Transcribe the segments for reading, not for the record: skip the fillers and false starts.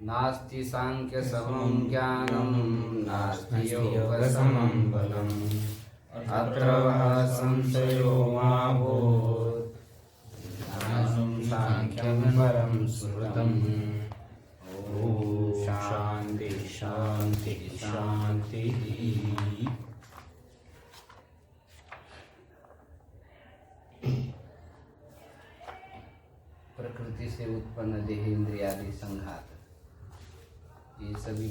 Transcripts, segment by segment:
नास्ति सांख्य समं ज्ञानं नास्ति योग समं बलम् अत्र वः संशयो मा भूत् ज्ञानं सांख्यं परं स्मृतम्। ओम शांति शांति शांति। प्रकृति से उत्पन्न देहेंद्रियादि संघात, ये सभी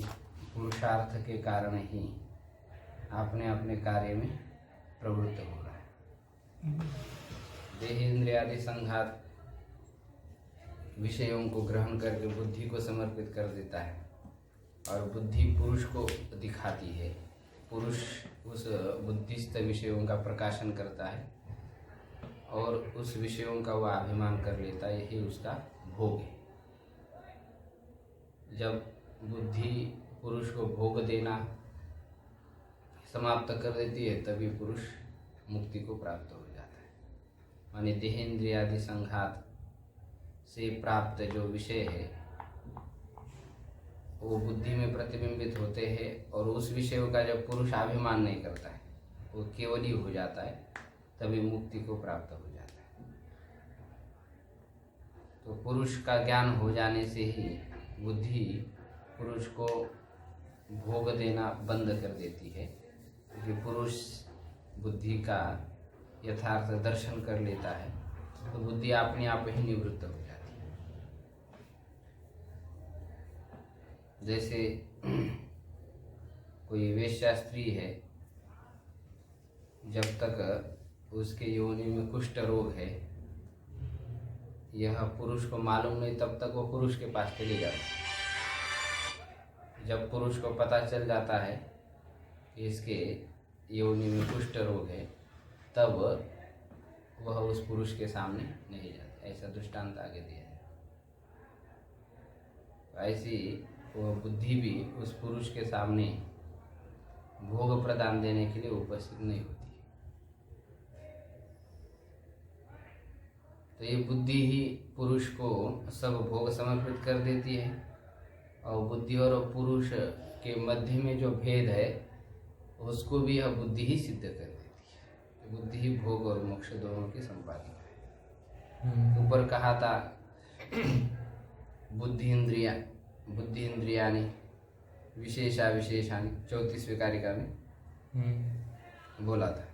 पुरुषार्थ के कारण ही अपने अपने कार्य में प्रवृत्त हो रहा है। देहेंद्रियादि संघात विषयों को ग्रहण करके बुद्धि को समर्पित कर देता है और बुद्धि पुरुष को दिखाती है। पुरुष उस बुद्धिस्थ विषयों का प्रकाशन करता है और उस विषयों का वह अभिमान कर लेता है, यही उसका भोग है। जब बुद्धि पुरुष को भोग देना समाप्त कर देती है तभी पुरुष मुक्ति को प्राप्त हो जाता है। माने देहेंद्रियादि संघात से प्राप्त जो विषय है वो बुद्धि में प्रतिबिंबित होते हैं और उस विषयों का जब पुरुष अभिमान नहीं करता है, वो केवली हो जाता है, तभी मुक्ति को प्राप्त हो जाता है। तो पुरुष का ज्ञान हो जाने से ही बुद्धि पुरुष को भोग देना बंद कर देती है, क्योंकि पुरुष बुद्धि का यथार्थ दर्शन कर लेता है तो बुद्धि अपने आप ही निवृत्त हो जाती है। जैसे कोई वेश्या स्त्री है, जब तक उसके योनि में कुष्ठ रोग है यह पुरुष को मालूम नहीं, तब तक वो पुरुष के पास चली जाती है। जब पुरुष को पता चल जाता है कि इसके योनि में कुष्ठ रोग है, तब वह उस पुरुष के सामने नहीं जाती। ऐसा दृष्टांत आगे दिया है। तो ऐसी वह बुद्धि भी उस पुरुष के सामने भोग प्रदान देने के लिए उपस्थित नहीं होती। तो ये बुद्धि ही पुरुष को सब भोग समर्पित कर देती है और बुद्धि और पुरुष के मध्य में जो भेद है उसको भी यह बुद्धि ही सिद्ध कर देती है। बुद्धि ही भोग और मोक्ष दोनों की संपादिका है। ऊपर कहा था बुद्धि इंद्रियानि विशेषा विशेषानि, 34वीं कारिका में बोला था।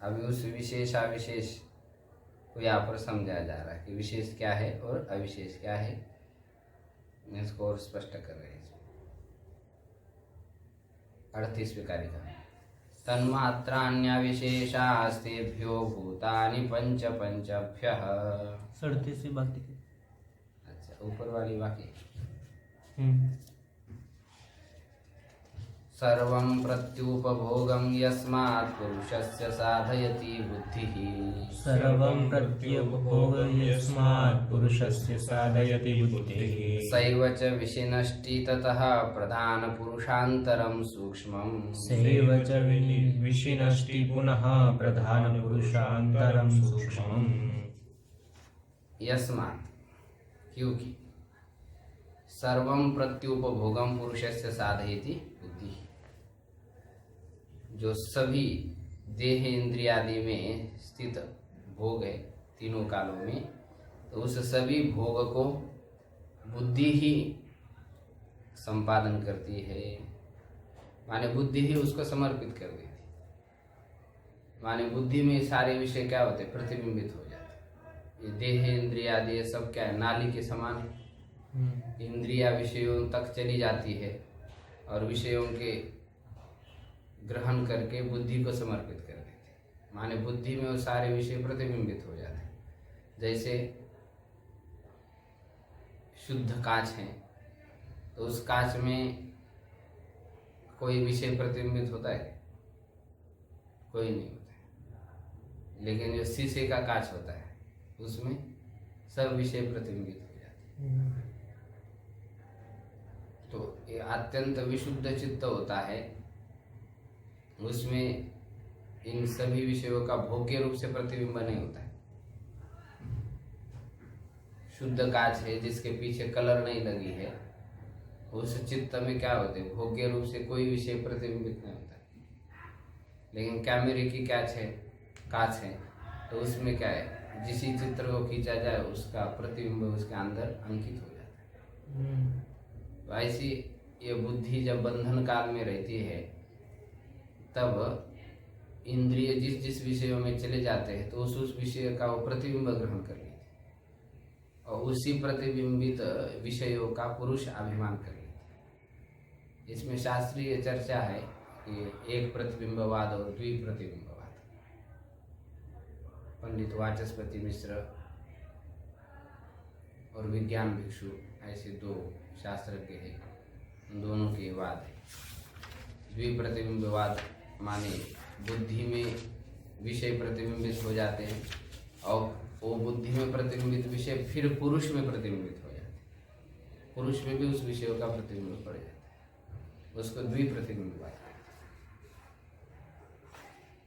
अभी उस विशेषा विशेष को यहाँ पर समझाया जा रहा है कि विशेष क्या है और अविशेष क्या है, इसको और स्पष्ट कर रहे हैं। 38वीं कारिका में तन्मात्रान्यविशेषास्तेभ्यो भूतानि पंच पंचभ्यः। 37वीं बाकी। अच्छा, ऊपर वाली बाकी। सर्वं प्रत्युपभोगं यस्मात् पुरुषस्य साधयति बुद्धिः। सर्वं प्रत्युपभोगं यस्मात् पुरुषस्य साधयति बुद्धिः। सैव च विषिनष्टि ततः प्रधान पुरुषान्तरं सूक्ष्मम्। सैव च विषिनष्टि पुनः प्रधान पुरुषान्तरं सूक्ष्मम्। यस्मात्, क्योंकि सर्वं प्रत्युपभोगं पुरुषस्य साधयति बुद्धि, जो सभी देह इंद्रियादि में स्थित भोग है तीनों कालों में, तो उस सभी भोग को बुद्धि ही संपादन करती है। माने बुद्धि ही उसको समर्पित कर देती। माने बुद्धि में सारे विषय क्या होते, प्रतिबिंबित हो जाते। ये देह इंद्रियादि सब क्या है, नाली के समान है। इंद्रिया विषयों तक चली जाती है और विषयों के ग्रहण करके बुद्धि को समर्पित कर देती है। माने बुद्धि में वो सारे विषय प्रतिबिंबित हो जाते हैं। जैसे शुद्ध कांच है तो उस कांच में कोई विषय प्रतिबिंबित होता है? कोई नहीं होता है। लेकिन जो शीशे का कांच होता है उसमें सब विषय प्रतिबिंबित हो जाते हैं। तो ये अत्यंत विशुद्ध चित्त होता है, उसमें इन सभी विषयों का भोग्य रूप से प्रतिबिंब नहीं होता है। शुद्ध कांच है जिसके पीछे कलर नहीं लगी है, उस चित्त में क्या होते, भोग्य रूप से कोई विषय प्रतिबिंबित नहीं होता। लेकिन कैमरे की क्या है, कांच है, तो उसमें क्या है, जिसी चित्र को खींचा जाए उसका प्रतिबिंब उसके अंदर अंकित हो जाता है। तो ऐसी ये बुद्धि जब बंधन काल में रहती है, तब इंद्रिय जिस जिस विषयों में चले जाते हैं तो उस विषय का वो प्रतिबिंब ग्रहण कर लेते हैं और उसी प्रतिबिंबित विषयों का पुरुष अभिमान कर लेते हैं। इसमें शास्त्रीय चर्चा है कि एक प्रतिबिंबवाद और द्विप्रतिबिंबवाद। पंडित वाचस्पति मिश्र और विज्ञान भिक्षु ऐसे दो शास्त्रज्ञ हैं, उन दोनों के वाद है। द्विप्रतिबिंबवाद माने बुद्धि में विषय प्रतिबिंबित हो जाते हैं और वो बुद्धि में प्रतिबिंबित विषय फिर पुरुष में प्रतिबिंबित हो जाते हैं, पुरुष में भी उस विषयों का प्रतिबिंब पड़ जाता है, उसको द्विप्रतिबिंबवाद कहते हैं।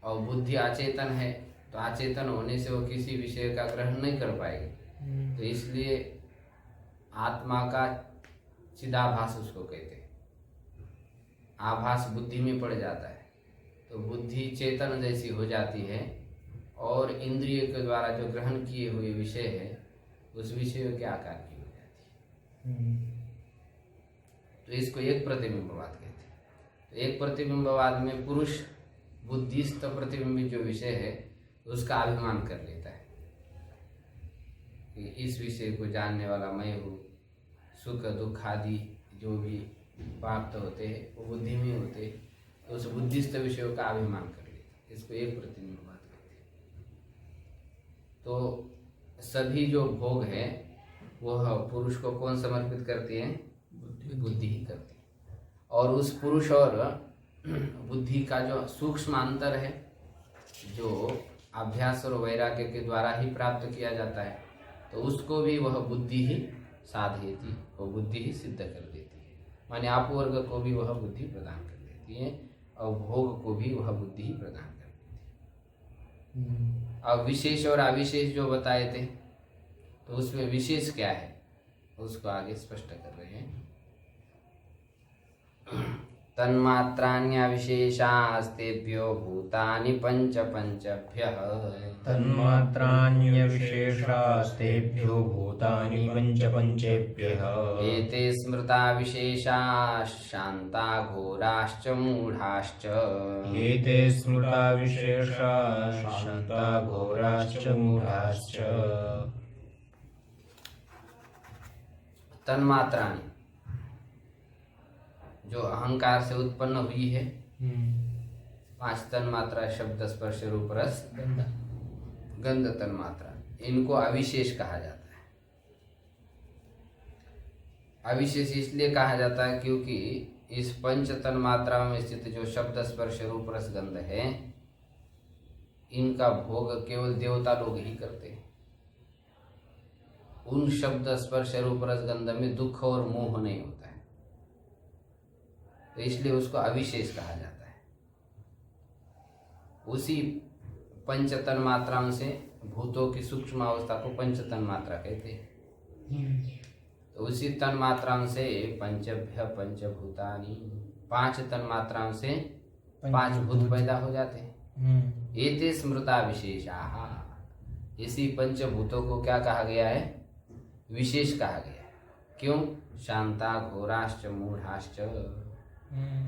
और बुद्धि अचेतन है तो अचेतन होने से वो किसी विषय का ग्रहण नहीं कर पाएगी, तो इसलिए आत्मा का चिदाभास उसको कहते हैं। आभास बुद्धि में पड़ जाता है तो बुद्धि चेतन जैसी हो जाती है और इंद्रिय के द्वारा जो ग्रहण किए हुए विषय है उस विषय के आकार की हो जाती है। तो इसको एक प्रतिबिंबवाद कहते हैं। तो एक प्रतिबिंबवाद में पुरुष बुद्धिस्थ प्रतिबिंबित जो विषय है उसका अभिमान कर लेता है कि इस विषय को जानने वाला मैं हूँ। सुख दुख आदि जो भी प्राप्त होते हैं वो बुद्धि में होते, तो उस बुद्धिस्थ विषयों का अभिमान कर लेते, इसको एक प्रतिबिंबवाद कहते हैं। तो सभी जो भोग है वह पुरुष को कौन समर्पित करती है, बुद्धि ही करती है। और उस पुरुष और बुद्धि का जो सूक्ष्म अंतर है जो अभ्यास और वैराग्य के द्वारा ही प्राप्त किया जाता है, तो उसको भी वह बुद्धि ही साधयति, वो बुद्धि ही सिद्ध कर देती है। माने आप वर्ग को भी वह बुद्धि प्रदान कर देती है और भोग को भी वह बुद्धि ही प्रदान कर देती है। अब विशेष और अविशेष जो बताए थे, तो उसमें विशेष क्या है उसको आगे स्पष्ट कर रहे हैं। तन्मात्राण्यविशेषास्तेभ्यो भूतानि पंच पंचभ्यः। तन्मात्राण्यविशेषास्तेभ्यो भूतानि पंच पंचेभ्यः। एते स्मृता विशेषाः शान्ता घोराश्च मूढाश्च। एते स्मृता विशेषाः शान्ता घोराश्च मूढाश्च। तन्मात्राणि जो अहंकार से उत्पन्न हुई है, 5 तन्मात्रा, शब्द स्पर्श रूप रस गंध तन्मात्रा, इनको अविशेष कहा जाता है। अविशेष इसलिए कहा जाता है क्योंकि इस पंच तन्मात्राओं में स्थित जो शब्द स्पर्श रूप रस गंध है, इनका भोग केवल देवता लोग ही करते हैं। उन शब्द स्पर्श रूप रस गंध में दुख और मोह नहीं होता है, तो इसलिए उसको अविशेष कहा जाता है। उसी पंच तन्मात्राओं से भूतों की सूक्ष्म अवस्था को पंच तन्मात्रा कहते हैं। तो उसी तन्मात्राओं से पंचभ्य पंचभूतानि, 5 तन्मात्राओं से 5 भूत पैदा हो जाते हैं। एते स्मृता विशेषाः, इसी पंचभूतों को क्या कहा गया है, विशेष कहा गया है। क्यों? शांता घोराश्च मूढ़ाश्च,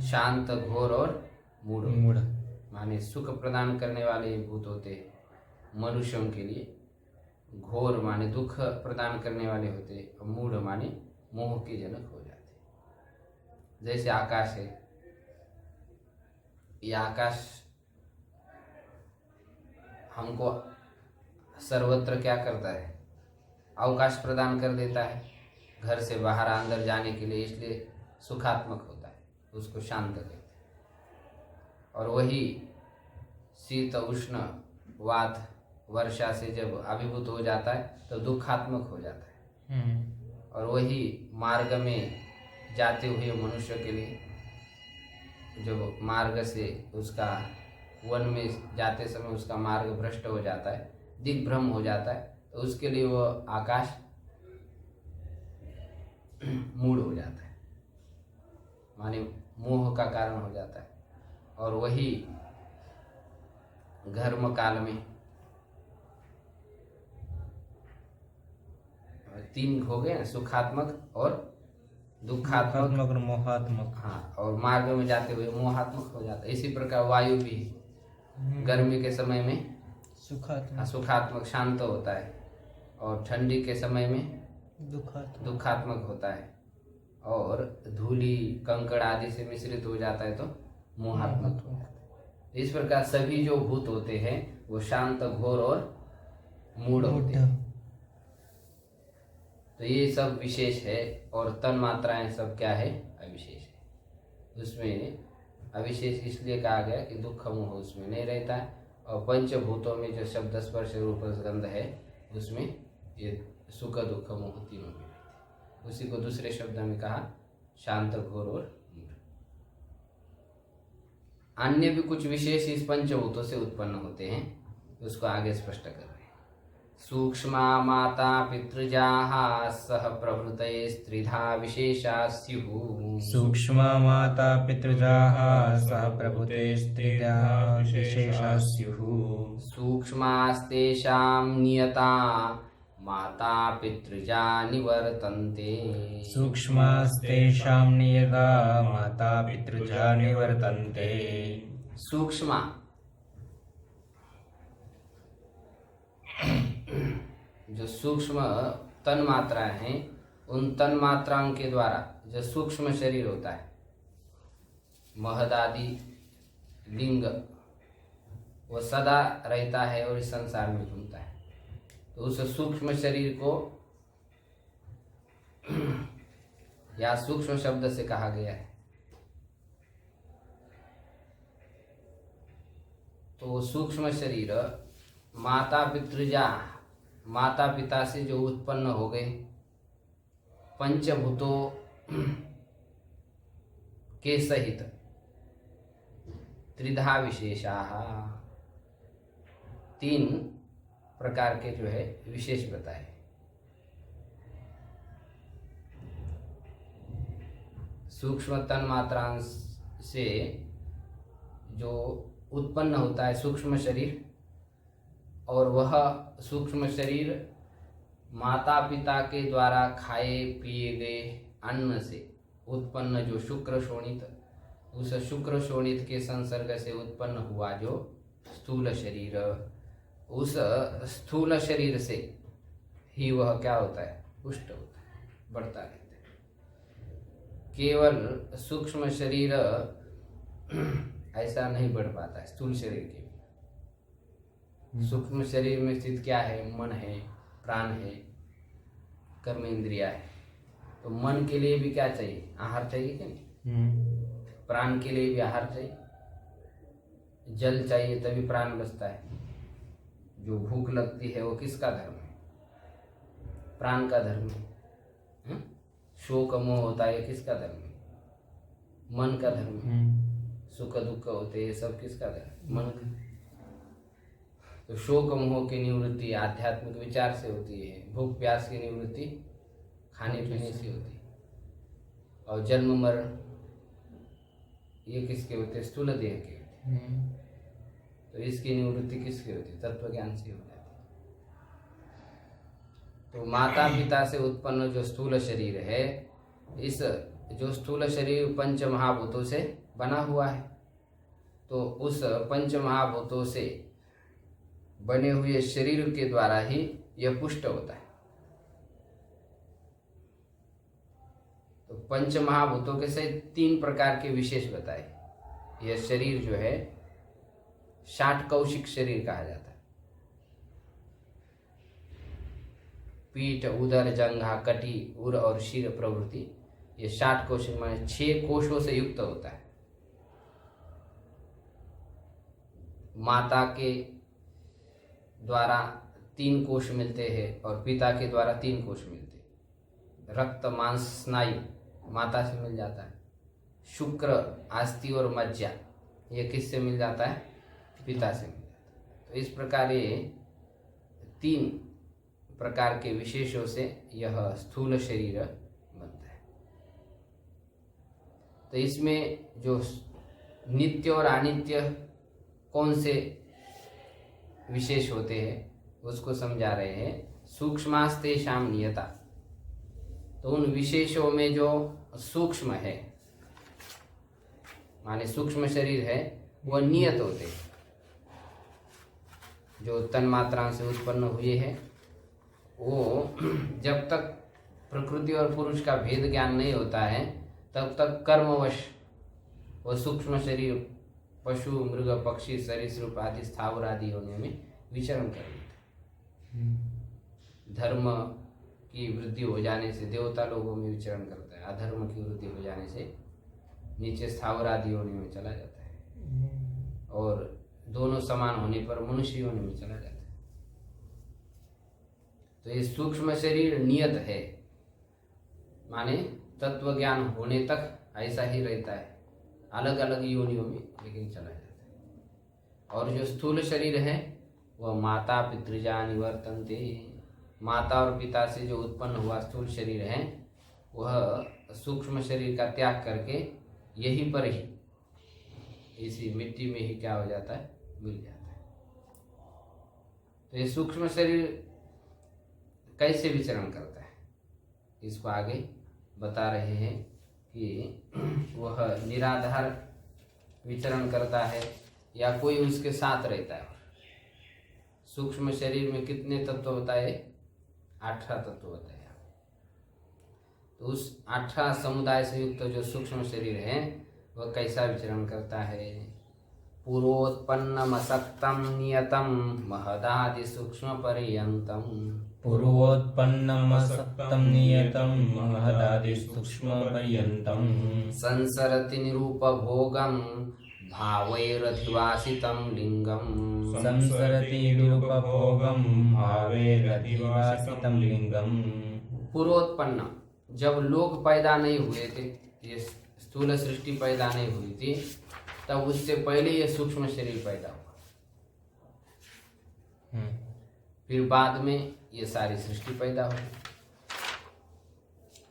शांत घोर और मूढ़ माने सुख प्रदान करने वाले भूत होते मनुष्यों के लिए, घोर माने दुख प्रदान करने वाले होते और मूढ़ माने मोह के जनक हो जाते। जैसे आकाश है, यह आकाश हमको सर्वत्र क्या करता है, अवकाश प्रदान कर देता है घर से बाहर अंदर जाने के लिए, इसलिए सुखात्मक होता है, उसको शांत कहते हैं। और वही शीत उष्ण वात वर्षा से जब अभिभूत हो जाता है तो दुखात्मक हो जाता है। और वही मार्ग में जाते हुए मनुष्य के लिए, जब मार्ग से उसका वन में जाते समय उसका मार्ग भ्रष्ट हो जाता है, दिग्भ्रम हो जाता है, तो उसके लिए वो आकाश मूढ़ हो जाता है। माने मोह का कारण हो जाता है। और वही घर्म काल में तीन हो गए ना, सुखात्मक और दुखात्मक और मोहात्मक। हाँ, और मार्ग में जाते हुए मोहात्मक हो जाता है। इसी प्रकार वायु भी गर्मी के समय में सुखात्मक शांत होता है, और ठंडी के समय में दुखात्मक होता है, और धूली कंकड़ आदि से मिश्रित हो जाता है तो मोहात्मक होता है। इस प्रकार सभी जो भूत होते हैं वो शांत, घोर और मूढ़ होते हैं। तो ये सब विशेष है, और तन मात्राएं सब क्या है? अविशेष है। उसमें अविशेष इसलिए कहा गया कि दुख मोह उसमें नहीं रहता है, और पंचभूतों में जो शब्द स्पर्श रूप गंध है उसमें ये सुख दुख मोह तीनों में रहते। उसी को दूसरे शब्द में कहा शांत, घोर और मूढ़। अन्य भी कुछ विशेष इस पंचभूतों से उत्पन्न होते हैं, उसको आगे स्पष्ट कर रहे हैं। सूक्ष्मा माता पितृजाः सह प्रभृतये स्त्रिधा विशेषा स्युः। सूक्ष्मा माता पितृजाः सह प्रभृते स्त्रिधा विशेषा स्युः। सूक्ष्मास्तेषां नियता माता पितृजा निवर्तन्ते। सूक्ष्मास्तेषां नियता माता पितृजा निवर्तन्ते। सूक्ष्मा जो सूक्ष्म तन मात्राएं हैं, उन तन मात्राओं के द्वारा जो सूक्ष्म शरीर होता है, महदादि लिंग, वो सदा रहता है और इस संसार में घूमता है। तो उस सूक्ष्म शरीर को या सूक्ष्म शब्द से कहा गया है। तो सूक्ष्म शरीर माता पितृजा, माता पिता से जो उत्पन्न हो गए, पंचभूतों के सहित त्रिधा विशेषाः, तीन प्रकार के जो है विशेष बताए। सूक्ष्म तन मात्रांश से जो उत्पन्न होता है सूक्ष्म शरीर, और वह सूक्ष्म शरीर माता पिता के द्वारा खाए पिए गए अन्न से उत्पन्न जो शुक्र शोणित, उस शुक्र शोणित के संसर्ग से उत्पन्न हुआ जो स्थूल शरीर, उस स्थूल शरीर से ही वह क्या होता है? पुष्ट होता है, बढ़ता रहता है। केवल सूक्ष्म शरीर ऐसा नहीं बढ़ पाता है। स्थूल शरीर के सूक्ष्म शरीर में स्थित क्या है? मन है, प्राण है, कर्म इंद्रिया है। तो मन के लिए भी क्या चाहिए? आहार चाहिए कि नहीं? प्राण के लिए भी आहार चाहिए, जल चाहिए, तभी प्राण बचता है। जो भूख लगती है वो किसका धर्म है? प्राण का धर्म है। शोक मोह होता है, किसका धर्म है? मन का धर्म है। सुख दुख होते हैं, सब किसका धर्म? मन का। तो शोक मोह की निवृत्ति आध्यात्मिक विचार से होती है, भूख प्यास की निवृत्ति खाने पीने से होती है, और जन्म मरण ये किसके होते हैं? स्थूल देह के होते हैं। तो इसकी निवृत्ति किसकी होती है? तत्व ज्ञान से हो जाती है। तो माता पिता से उत्पन्न जो स्थूल शरीर है, इस जो स्थूल शरीर पंच महाभूतों से बना हुआ है, तो उस पंच महाभूतों से बने हुए शरीर के द्वारा ही यह पुष्ट होता है। तो पंच महाभूतों के से तीन प्रकार के विशेष बताए। यह शरीर जो है 60 कौशिक शरीर कहा जाता है। पीठ, उदर, जंघा, कटी, उर और शिर प्रभृति, ये 60 कौशिक माने 6 कोशों से युक्त होता है। माता के द्वारा 3 कोश मिलते हैं और पिता के द्वारा 3 कोश मिलते हैं। रक्त, मांस, स्नायु माता से मिल जाता है। शुक्र, अस्थि और मज्जा ये किससे मिल जाता है? पिता से मिल जाता है। तो इस प्रकार ये 3 प्रकार के विशेषों से यह स्थूल शरीर बनता है। तो इसमें जो नित्य और अनित्य कौन से विशेष होते हैं उसको समझा रहे हैं। सूक्ष्मास्तेषां नियता, तो उन विशेषों में जो सूक्ष्म है माने सूक्ष्म शरीर है वह नियत होते हैं, जो तन्मात्रा से उत्पन्न हुए हैं। वो जब तक प्रकृति और पुरुष का भेद ज्ञान नहीं होता है तब तक कर्मवश वो सूक्ष्म शरीर पशु मृग पक्षी सरीसृप आदि स्थावर आदि होने में विचरण कर लेते हैं। धर्म की वृद्धि हो जाने से देवता लोगों में विचरण करता है, अधर्म की वृद्धि हो जाने से नीचे स्थावर आदि होने में चला जाता है, और दोनों समान होने पर मनुष्य होने में चला जाता है। तो ये सूक्ष्म शरीर नियत है, माने तत्व ज्ञान होने तक ऐसा ही रहता है, अलग अलग योनियों में लेकिन चला जाता है। और जो स्थूल शरीर है वह माता पितृजा निवर्तन्ते, माता और पिता से जो उत्पन्न हुआ स्थूल शरीर है वह सूक्ष्म शरीर का त्याग करके यहीं पर ही इसी मिट्टी में ही क्या हो जाता है, मिल जाता है। तो ये सूक्ष्म शरीर कैसे विचरण करता है इसको आगे बता रहे हैं कि वह निराधार विचरण करता है या कोई उसके साथ रहता है। सूक्ष्म शरीर में कितने तत्व बताए, 18 तत्व बताए। तो उस 18 समुदाय से युक्त जो सूक्ष्म शरीर है वह कैसा विचरण करता है। पूर्वोत्पन्नमसक्तं नियतं महदादि सूक्ष्म पर्यंतम, पूर्वोत्पन्नमसक्तं नियतं महदादि सूक्ष्म पर्यन्तं, संसरति निरूपभोगं भावैरधिवासितं लिंगम, संसरति निरूपभोगं भावैरधिवासितं लिंगम। पूर्वोत्पन्न, जब लोग पैदा नहीं हुए थे, ये स्थूल सृष्टि पैदा नहीं हुई थी, तब उससे पहले ये सूक्ष्म शरीर पैदा हुआ। फिर बाद में ये सारी सृष्टि पैदा हुई।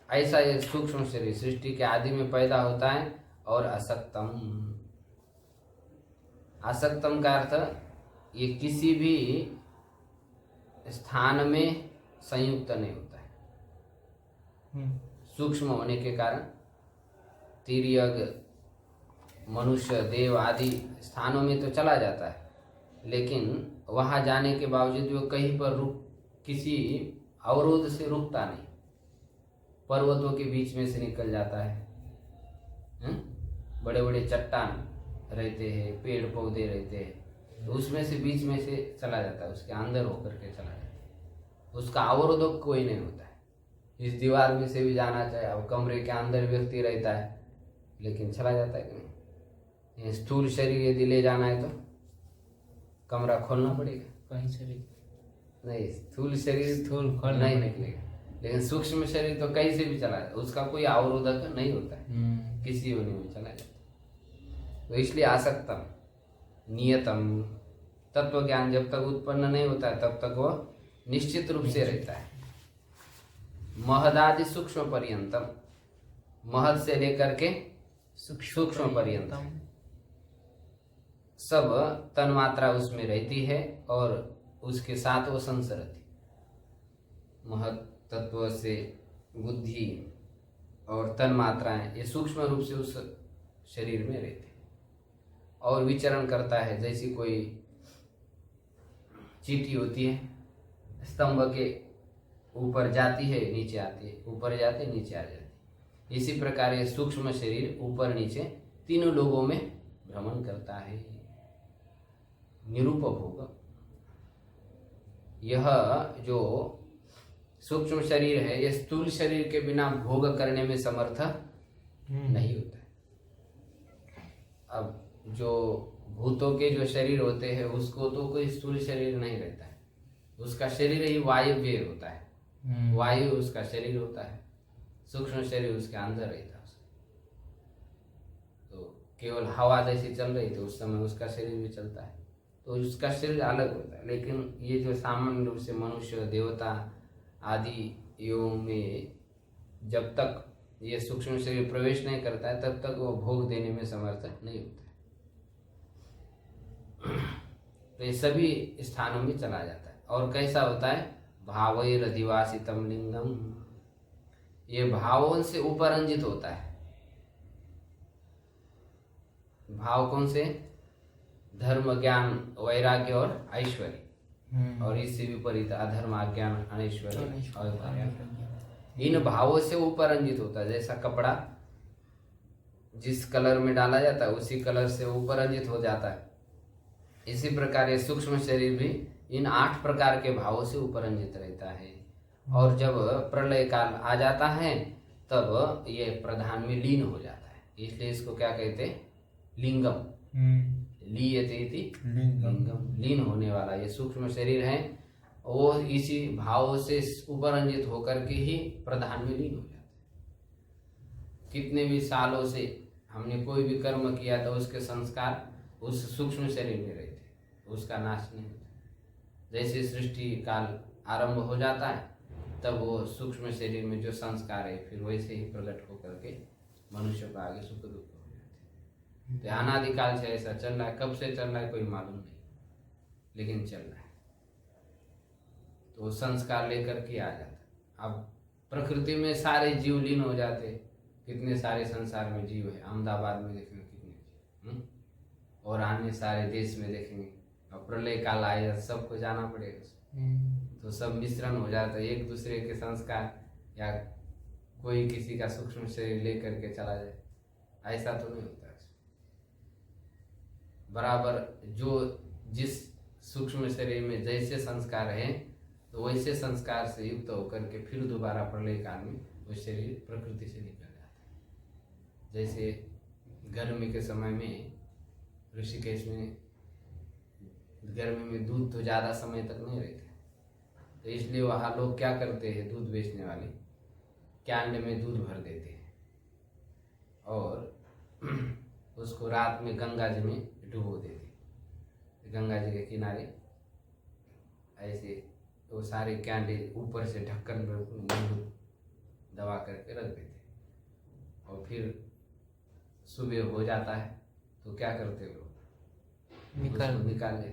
ऐसा ये सूक्ष्म शरीर सृष्टि के आदि में पैदा होता है। और असक्तम, असक्तम का अर्थ ये किसी भी स्थान में संयुक्त नहीं होता है। सूक्ष्म होने के कारण तिर्यक मनुष्य देव आदि स्थानों में तो चला जाता है, लेकिन वहाँ जाने के बावजूद वो कहीं पर किसी अवरोध से रुकता नहीं। पर्वतों के बीच में से निकल जाता है, बड़े बड़े चट्टान रहते हैं, पेड़ पौधे रहते हैं, तो उसमें से बीच में से चला जाता है, उसके अंदर होकर के चला जाता है। उसका अवरोधक कोई नहीं होता है। इस दीवार में से भी जाना चाहे, अब कमरे के अंदर व्यक्ति रहता है लेकिन चला जाता है कि नहीं। स्थूल शरीर यदि ले जाना है तो कमरा खोलना पड़ेगा, कहीं से भी नहीं स्थूल शरीर स्थूल खोलना नहीं निकलेगा। लेकिन सूक्ष्म शरीर तो कहीं से भी चला जाए, उसका कोई अवरोधक नहीं होता है, किसी योनि में चला जाता है। तो इसलिए आसक्तम नियतम, तत्व ज्ञान जब तक उत्पन्न नहीं होता है तब तक वह निश्चित रूप से रहता है। महदादि सूक्ष्म पर्यंतम, महद से लेकर के सूक्ष्म पर्यंत सब तन्मात्रा उसमें रहती है और उसके साथ वो संसरती। महद तत्व से बुद्धि और तन्मात्राएं ये सूक्ष्म रूप से उस शरीर में रहती है और विचरण करता है। जैसी कोई चींटी होती है, स्तंभ के ऊपर जाती है नीचे आती है, ऊपर जाती है नीचे आ जाती है। इसी प्रकार ये सूक्ष्म शरीर ऊपर नीचे तीनों लोगों में भ्रमण करता है। निरूपभोग, यह जो सूक्ष्म शरीर है ये स्थूल शरीर के बिना भोग करने में समर्थ नहीं होता है। अब जो भूतों के जो शरीर होते हैं उसको तो कोई स्थूल शरीर नहीं रहता है, उसका शरीर ही वायव्य होता है, वायु उसका शरीर होता है, सूक्ष्म शरीर उसके अंदर रहता है। तो केवल हवा जैसी चल रही तो उस समय उसका शरीर भी चलता है, तो उसका शरीर अलग होता है। लेकिन ये जो सामान्य रूप से मनुष्य देवता आदि यों में जब तक ये सूक्ष्म शरीर प्रवेश नहीं करता है तब तक वो भोग देने में समर्थ नहीं होता है। तो ये सभी स्थानों में चला जाता है। और कैसा होता है? भावैरधिवासितम लिंगम, ये भावों से उपरंजित होता है। भाव कौन से? धर्म, ज्ञान, वैराग्य और ऐश्वर्य, और इससे विपरीत अधर्म, अज्ञान, अनैश्वर्य और इन भावों से उपरंजित होता है। जैसा कपड़ा जिस कलर में डाला जाता है उसी कलर से उपरंजित हो जाता है, इसी प्रकार ये सूक्ष्म शरीर भी इन 8 प्रकार के भावों से उपरंजित रहता है। और जब प्रलय काल आ जाता है तब ये प्रधान में लीन हो जाता है। इसलिए इसको क्या कहते हैं? लिंगम। लीयते इति लिंगम, लीन होने वाला ये सूक्ष्म शरीर है, वो इसी भाव से उपरंजित होकर के ही प्रधान में लीन हो जाता है। कितने भी सालों से हमने कोई भी कर्म किया तो उसके संस्कार उस सूक्ष्म शरीर में रहते, उसका नाश नहीं होता। जैसे सृष्टि काल आरंभ हो जाता है तब वो सूक्ष्म शरीर में जो संस्कार है फिर वैसे ही प्रकट होकर के मनुष्य को आगे सुख दुख हो जाते। तो अनादिकाल से ऐसा चल रहा है, कब से चल रहा है कोई मालूम नहीं, लेकिन चल रहा है। तो संस्कार लेकर के आ जाता है। अब प्रकृति में सारे जीव लीन हो जाते, कितने सारे संसार में जीव है। अहमदाबाद में देखेंगे कितने जीव, और अन्य सारे देश में देखेंगे। अब प्रलय काल आएगा सबको जाना पड़ेगा, तो सब मिश्रण हो जाता है। एक दूसरे के संस्कार या कोई किसी का सूक्ष्म शरीर लेकर के चला जाए, ऐसा तो नहीं होता। बराबर जो जिस सूक्ष्म शरीर में जैसे संस्कार है तो वैसे संस्कार से युक्त होकर के फिर दोबारा प्रलय काल में वो शरीर प्रकृति से निकल जाता है। जैसे गर्मी के समय में ऋषिकेश में गर्मी में दूध तो ज़्यादा समय तक नहीं रहते, तो इसलिए वहाँ लोग क्या करते हैं, दूध बेचने वाले कैंड में दूध भर देते हैं और उसको रात में गंगा जी में डुबो देते। गंगा जी के किनारे ऐसे वो सारे कैंडे ऊपर से ढक्कन पर दबा करके रख देते, और फिर सुबह हो जाता है तो क्या करते हो, निकाल लेते।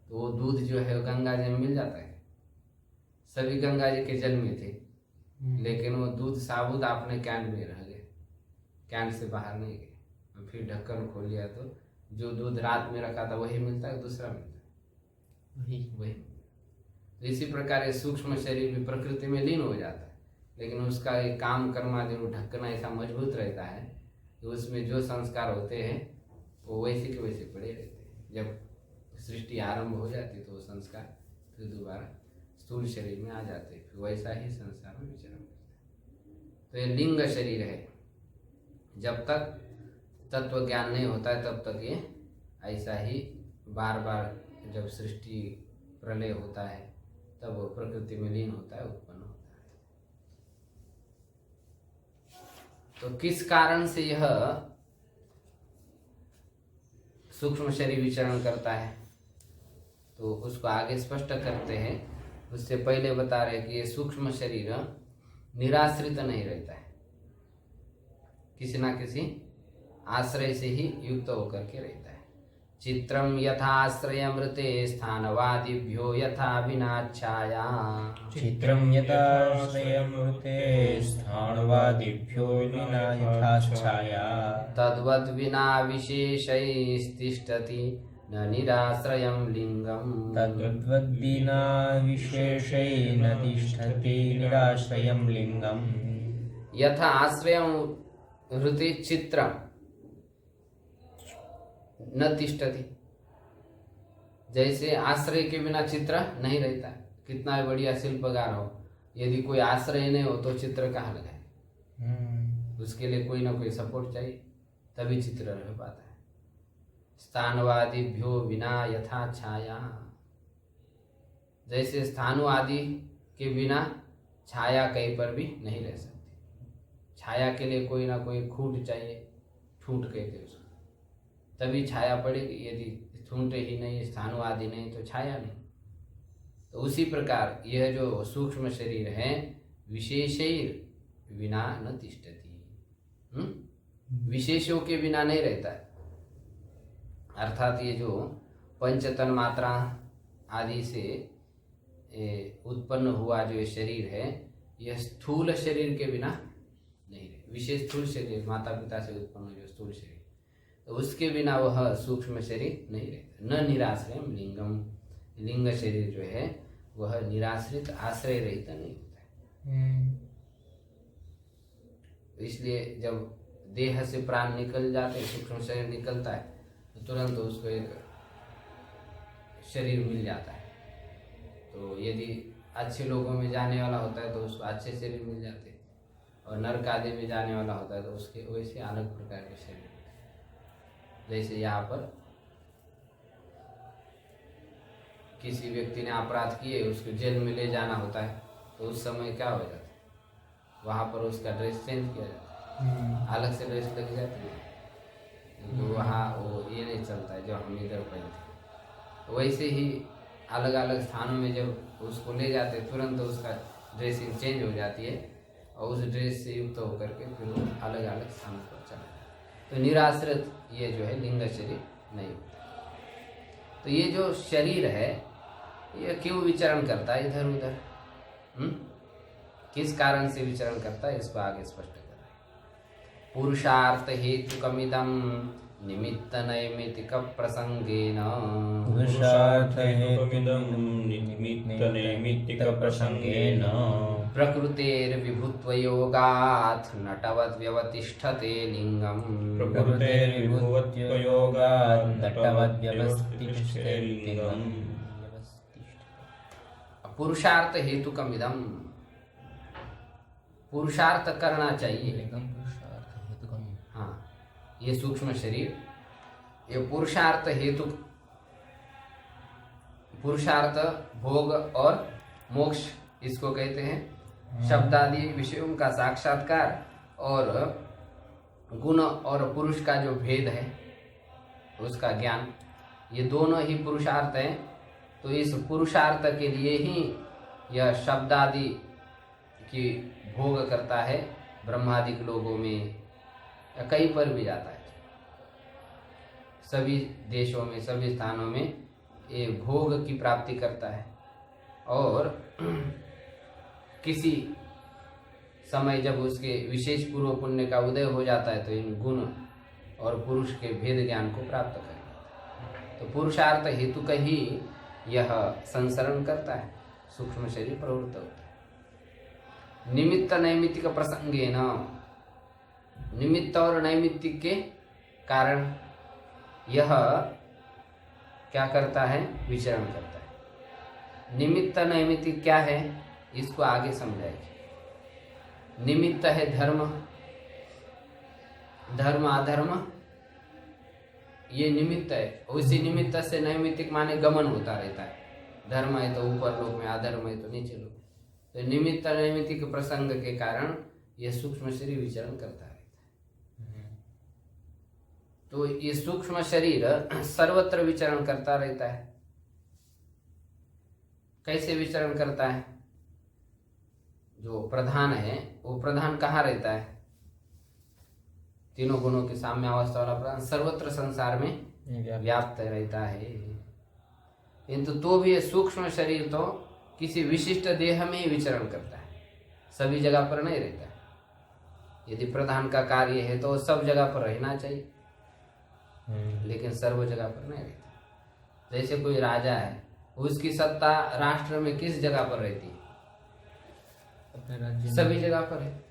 तो वो दूध जो है गंगा जी में मिल जाता है। सभी गंगा जी के जल में थे, लेकिन वो दूध साबुत अपने कैन में रह गए, कैन से बाहर नहीं गए। और फिर ढक्कन खोल लिया तो जो दूध रात में रखा था वही मिलता है, दूसरा मिलता है वही। तो इसी प्रकार ये सूक्ष्म शरीर भी प्रकृति में लीन हो जाता है, लेकिन उसका एक काम कर्मादि ढक्कन ऐसा मजबूत रहता है कि उसमें जो संस्कार होते हैं वो वैसे के वैसे पड़े रहते हैं। जब सृष्टि आरंभ हो जाती तो वो संस्कार फिर दोबारा स्थूल शरीर में आ जाते, फिर वैसा ही संसार में विचरण करते। तो ये लिंग शरीर है। जब तक तत्व ज्ञान नहीं होता है तब तक ये ऐसा ही बार बार, जब सृष्टि प्रलय होता है तब वो प्रकृति में लीन होता है, उत्पन्न होता है। तो किस कारण से यह सूक्ष्म शरीर विचरण करता है, तो उसको आगे स्पष्ट करते हैं। उससे पहले बता रहे कि ये सूक्ष्म शरीर निराश्रित नहीं रहता है, किसी ना किसी आश्रय से ही युक्त होकर के रहता है। चित्रम यथाश्रयमृते स्थानवादिभ्यो यथा विनाच्छाया, चित्रं यथाश्रयमृते स्थाणवादिभ्यो विना यथाच्छाया, तद्वद् विना विशेषैस्तिष्ठति न निराश्रयं लिंगम। तद्वद्विना विशेषेण तिष्ठति निराश्रयं लिंगम्। यथा आश्रयं हृति चित्रम न तिष्ठति, जैसे आश्रय के बिना चित्र नहीं रहता। कितना भी बढ़िया शिल्पकार हो, यदि कोई आश्रय नहीं हो तो चित्र कहाँ लगाए? उसके लिए कोई ना कोई सपोर्ट चाहिए, तभी चित्र रह पाता है। स्थानवादिभ्यो विना यथा छाया, जैसे स्थानु आदि के बिना छाया कहीं पर भी नहीं रह सकती। छाया के लिए कोई ना कोई खूंट चाहिए, ठूंठ कहते उसको, तभी छाया पड़ेगी। यदि ठूंठे ही नहीं, स्थानु आदि नहीं, तो छाया नहीं। तो उसी प्रकार यह जो सूक्ष्म शरीर है विशेषैर विना न तिष्ठति, विशेषों के बिना नहीं रहता है। अर्थात ये जो पंचतन मात्रा आदि से उत्पन्न हुआ जो ये शरीर है, यह स्थूल शरीर के बिना नहीं रहे। विशेष स्थूल शरीर, माता पिता से उत्पन्न जो स्थूल शरीर, तो उसके बिना वह सूक्ष्म शरीर नहीं रहता। न निराश्रय लिंगम, लिंग शरीर जो है वह निराश्रित आश्रय रहित नहीं होता है। इसलिए जब देह से प्राण निकल जाते, सूक्ष्म शरीर निकलता है, तो तुरंत उसको एक शरीर मिल जाता है। तो यदि अच्छे लोगों में जाने वाला होता है तो उसको अच्छे शरीर मिल जाते हैं, और नरक आदि में जाने वाला होता है तो उसके वैसे अलग प्रकार के शरीर मिलते हैं। जैसे यहाँ पर किसी व्यक्ति ने अपराध किए, उसको जेल में ले जाना होता है, तो उस समय क्या हो जाता है, वहाँ पर उसका ड्रेस चेंज किया जाता है, अलग से ड्रेस लग जाती है। तो वहाँ वो ये नहीं चलता है जो हम इधर पहनते। तो वैसे ही अलग अलग स्थानों में जब उसको ले जाते हैं, तुरंत उसका ड्रेसिंग चेंज हो जाती है, और उस ड्रेस से युक्त होकर के फिर वो अलग अलग स्थानों पर चला जाता है। तो निराश्रित ये जो है लिंग शरीर नहीं होता। तो ये जो शरीर है ये क्यों विचरण करता है इधर उधर, किस कारण से विचरण करता है, इसको आगे स्पष्ट कर रहे हैं। पुरुषार्थ हेतुकमिदं निमित्त नैमित्तिक प्रसंगेन, पुरुषार्थ हेतुकमिदं निमित्त नैमित्तिक प्रसंगेन, प्रकृतेर्विभुत्वयोगात् नटवद् व्यवतिष्ठते लिंगम्, प्रकृतेर्विभुत्वयोगात् नटवद् व्यवतिष्ठते लिंगम्। पुरुषार्थ हेतुकमिदं, पुरुषार्थ करना चाहिए। हाँ, ये सूक्ष्म शरीर, ये पुरुषार्थ हेतु, पुरुषार्थ भोग और मोक्ष इसको कहते हैं। शब्दादि विषयों का साक्षात्कार और गुण और पुरुष का जो भेद है उसका ज्ञान, ये दोनों ही पुरुषार्थ हैं। तो इस पुरुषार्थ के लिए ही यह शब्दादि की भोग करता है, ब्रह्मादिक लोगों में या कहीं पर भी जाता है। सभी देशों में, सभी स्थानों में ये भोग की प्राप्ति करता है। और किसी समय जब उसके विशेष पूर्व पुण्य का उदय हो जाता है तो इन गुण और पुरुष के भेद ज्ञान को प्राप्त कर लेता है। तो पुरुषार्थ हेतु का ही यह संसरण करता है, सूक्ष्म शरीर प्रवृत्त होता है। निमित्त नैमित्तिक प्रसंगेन, निमित्त और नैमित्तिक के कारण यह क्या करता है, विचरण करता है। निमित्त नैमित्तिक क्या है, इसको आगे समझाएंगे। निमित्त है धर्म, धर्म अधर्म ये निमित्त है। उसी निमित्त से नैमित्तिक माने गमन होता रहता है। धर्म है तो ऊपर लोक में, अधर्म है तो नीचे लोक। तो निमित्त नैमित्तिक प्रसंग के कारण यह सूक्ष्म शरीर विचरण करता रहता है। तो ये सूक्ष्म शरीर सर्वत्र विचरण करता रहता है। कैसे विचरण करता है? जो प्रधान है वो प्रधान कहाँ रहता है? तीनों गुणों के साम्य अवस्था वाला प्रधान सर्वत्र संसार में व्याप्त रहता है। किंतु तो भी सूक्ष्म शरीर तो किसी विशिष्ट देह में ही विचरण करता है, सभी जगह पर नहीं रहता है। यदि प्रधान का कार्य है तो सब जगह पर रहना चाहिए, लेकिन सर्व जगह पर नहीं रहता। जैसे कोई राजा है, उसकी सत्ता राष्ट्र में किस जगह पर रहती है? सभी जगह पर है,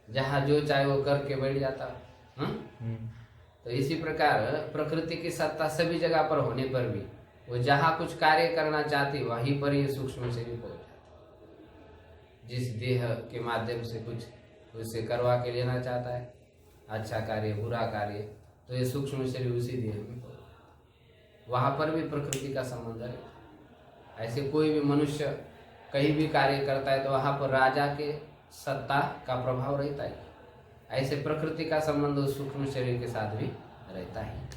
जहाँ जो चाहे वो करके बैठ जाता है। तो इसी प्रकार प्रकृति की सत्ता सभी जगह पर होने पर भी वो जहाँ कुछ कार्य करना चाहती वहीं पर ये सूक्ष्म शरीर पहुंच जाता। जिस देह के माध्यम से कुछ उससे करवा के लेना चाहता है, अच्छा कार्य बुरा कार्य, तो ये सूक्ष्म शरीर उसी देह में पहुंच जाता। वहाँ पर भी प्रकृति का संबंध है। ऐसे कोई भी मनुष्य कहीं भी कार्य करता है तो वहाँ पर राजा के सत्ता का प्रभाव रहता है। ऐसे प्रकृति का संबंध उस सूक्ष्म शरीर के साथ भी रहता है।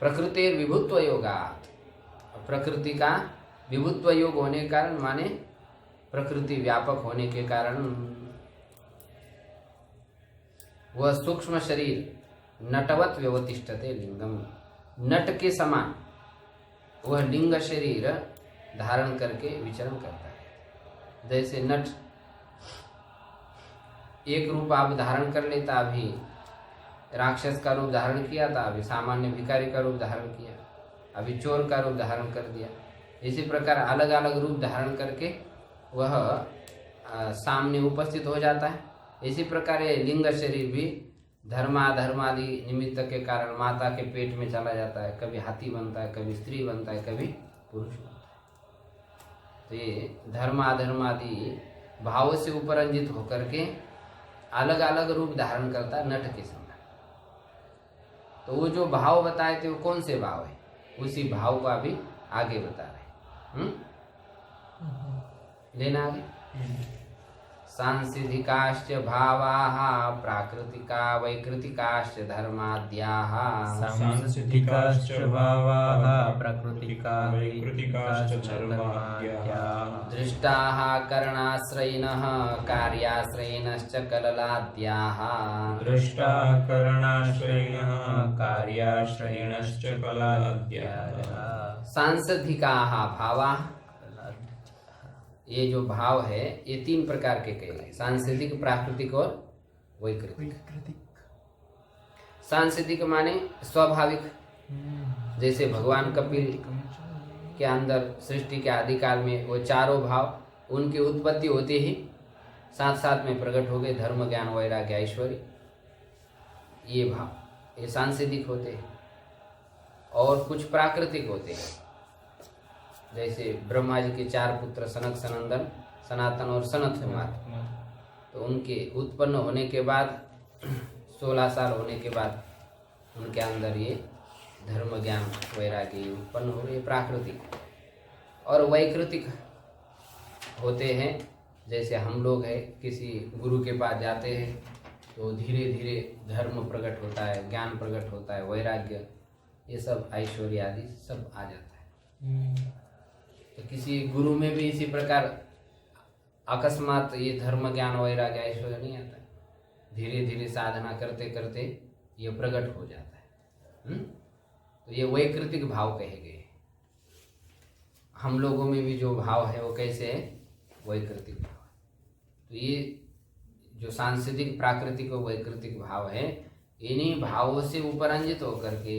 प्रकृति विभुत्व योगात्, प्रकृति का विभुत्व योग होने के कारण माने प्रकृति व्यापक होने के कारण वह सूक्ष्म शरीर नटवत व्यवतिष्ठते लिंगम, नट के समान वह लिंग शरीर धारण करके विचरण करता है। जैसे नट एक रूप आप धारण कर लेता, अभी राक्षस का रूप धारण किया था, अभी सामान्य भिखारी का रूप धारण किया, अभी चोर का रूप धारण कर दिया। इसी प्रकार अलग अलग रूप धारण करके वह सामने उपस्थित हो जाता है। इसी प्रकार ये लिंग शरीर भी धर्माधर्मादि निमित्त के कारण माता के पेट में चला जाता है, कभी हाथी बनता है, कभी स्त्री बनता है, कभी पुरुष बनता है। तो ये धर्माधर्मादि भाव से उपरंजित होकर के अलग अलग रूप धारण करता है नट के समान। तो वो जो भाव बताए थे वो कौन से भाव है, उसी भाव को अभी आगे बता रहे। लेना आगे। सांसिधिकाश्च भावाः प्राकृतिका वैकृतिकाश्च धर्माद्याः, सांसिधिकाश्च भावाः प्राकृतिका वैकृतिकाश्च धर्माद्याः, दृष्टाः करणाश्रयिनः कार्याश्रयिनश्च कललाद्याः, दृष्टा करणाश्रयिणः कार्याश्रयिणश्च कलाद्याः। सांसिधिकाः भावाः, ये जो भाव है ये तीन प्रकार के कहे गए, सांसिधिक, प्राकृतिक और वैकृतिक। सांसिधिक माने स्वाभाविक, जैसे भगवान कपिल के अंदर सृष्टि के आदिकाल में वो चारों भाव उनकी उत्पत्ति होते ही साथ साथ में प्रकट हो गए, धर्म ज्ञान वैराग्य ऐश्वर्य, ये भाव ये सांसिधिक होते हैं। और कुछ प्राकृतिक होते हैं, जैसे ब्रह्मा जी के चार पुत्र सनक, सनंदन, सनातन और सनत कुमार, तो उनके उत्पन्न होने के बाद 16 साल होने के बाद उनके अंदर ये धर्म ज्ञान वैराग्य उत्पन्न हो गए, प्राकृतिक। और वैकृतिक होते हैं, जैसे हम लोग हैं किसी गुरु के पास जाते हैं तो धीरे धीरे धर्म प्रकट होता है, ज्ञान प्रकट होता है, वैराग्य, ये सब ऐश्वर्य आदि सब आ जाता है। तो किसी गुरु में भी इसी प्रकार अकस्मात ये धर्म ज्ञान वैराग्य ऐश्वर्य नहीं आता, धीरे धीरे साधना करते करते ये प्रकट हो जाता है। तो ये वैकृतिक भाव कहे गए। हम लोगों में भी जो भाव है वो कैसे है, वैकृतिक भाव। तो ये जो सांसिधिक, प्राकृतिक और वैकृतिक भाव है, इन्हीं भावों से उपरंजित होकर के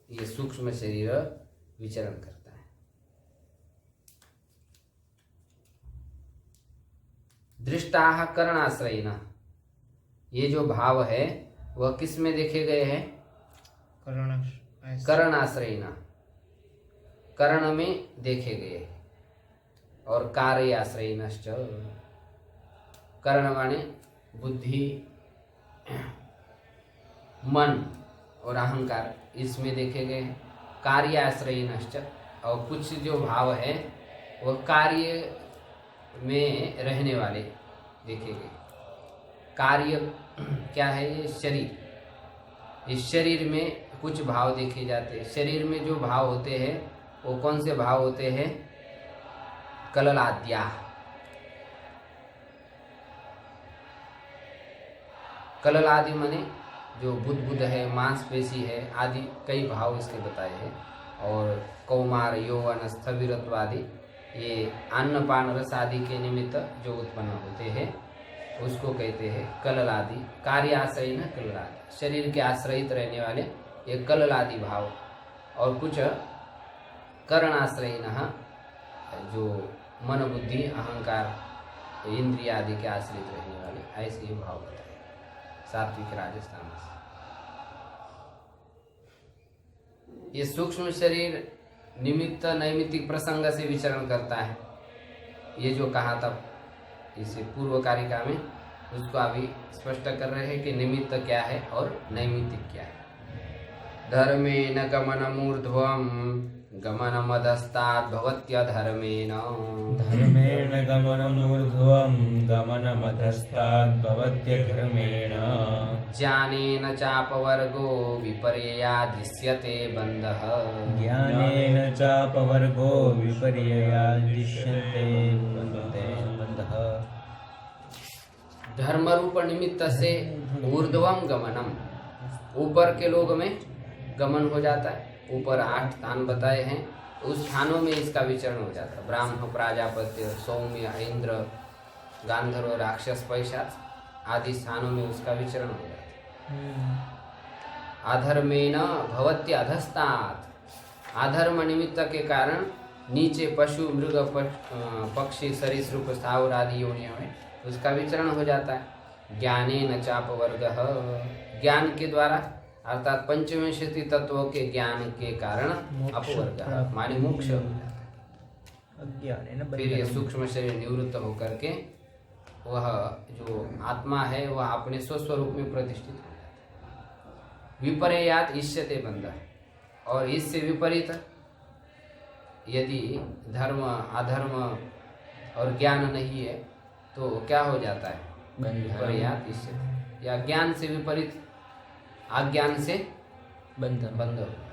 ये सूक्ष्म शरीर विचरण करता है। दृष्टाः करणाश्रयिनः, ये जो भाव है वह किस में देखे गए हैं, करणाश्रयिनः, कर्ण में देखे गए। और कार्याश्रयिनश्च, कर्ण माने बुद्धि, मन और अहंकार, इसमें देखे गए। कार्याश्रयिनश्च, और कुछ जो भाव है वह कार्य में रहने वाले देखे गए। कार्य क्या है, ये शरीर, इस शरीर में कुछ भाव देखे जाते हैं। शरीर में जो भाव होते हैं वो कौन से भाव होते हैं, कललाद्या। कललादि माने जो बुद्ध है, मांसपेशी है आदि, कई भाव इसके बताए हैं। और कौमार, यौवन, स्थविरत्वादि, ये अन्नपान रस आदि के निमित्त जो उत्पन्न होते हैं उसको कहते हैं कललादि। कार्याश्रयिन कललादि, शरीर के आश्रयित रहने वाले ये कललादि भाव। और कुछ करणाश्रयिन, जो मन, बुद्धि, अहंकार, इंद्रिय आदि के आश्रित रहने वाले, ऐसे ये भाव बताए सात्विक राजस्थान से। ये सूक्ष्म शरीर निमित्त नैमित्तिक प्रसंग से विचरण करता है। ये जो कहा था इसे पूर्व कारिका में, उसको अभी स्पष्ट कर रहे हैं कि निमित्त क्या है और नैमित्तिक क्या है। धर्मेण गमनमूर्ध्वं गमनमधस्तात् भवत्यधर्मेण, धर्मेण गमनमूर्ध्वं गमनमधस्तात् भवत्यधर्मेण, ज्ञानेन चापवर्गो विपर्ययादिश्यते बन्धः, ज्ञानेन चापवर्गो विपर्ययादिश्यते बन्धः। धर्म रूप निमित्त से ऊर्ध्वम गमनम, ऊपर के लोग में गमन हो जाता है। ऊपर 8 स्थान बताए हैं, उस स्थानों में इसका विचरण हो जाता है। ब्राह्म, प्राजापत्य, सौम्य, इंद्र, गांधर्व, राक्षस, पैशाच आदि स्थानों में उसका विचरण हो जाता है। अधर्मेण भवत्य अधस्तात्, अधर्म निमित्त के कारण नीचे पशु, मृग, पक्षी, सरीसृप, स्थावर आदि योनियों में उसका विचरण हो जाता है। ज्ञानेन चापवर्गः, ज्ञान के द्वारा अर्थात पंचविंशति तत्वों के ज्ञान के कारण अपवर्ग माने मोक्ष हो जाता है। फिर ये सूक्ष्म शरीर निवृत्त होकर के वह जो आत्मा है वह अपने स्वस्वरूप में प्रतिष्ठित हो जाता है। विपर्यात इष्यते बंध, और इससे विपरीत यदि धर्म, अधर्म और ज्ञान नहीं है तो क्या हो जाता है? विपर्यात इष्यते, या ज्ञान से विपरीत अज्ञान से बंध हो जाता है।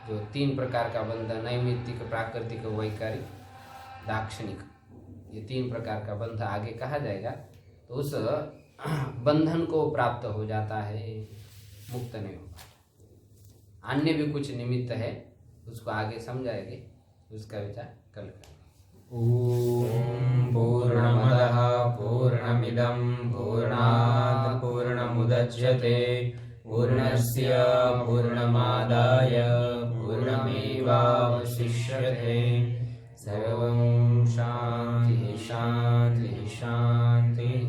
जो 3 प्रकार का बंधन, नैमित्तिक, प्राकृतिक, वैकारिक, दाक्षिणिक, ये 3 प्रकार का बंध आगे कहा जाएगा। तो उस बंधन को प्राप्त हो जाता है, मुक्त नहीं होगा। अन्य भी कुछ निमित्त है, उसको आगे समझाएंगे, उसका विचार कल करेंगे। ॐ पूर्णमदः पूर्णमिदं पूर्णात् पूर्णमुदच्यते पूर्णस्य पूर्णमादाय पूर्णमेवावशिष्यते। सर्वं शान्तिः शान्तिः शान्तिः।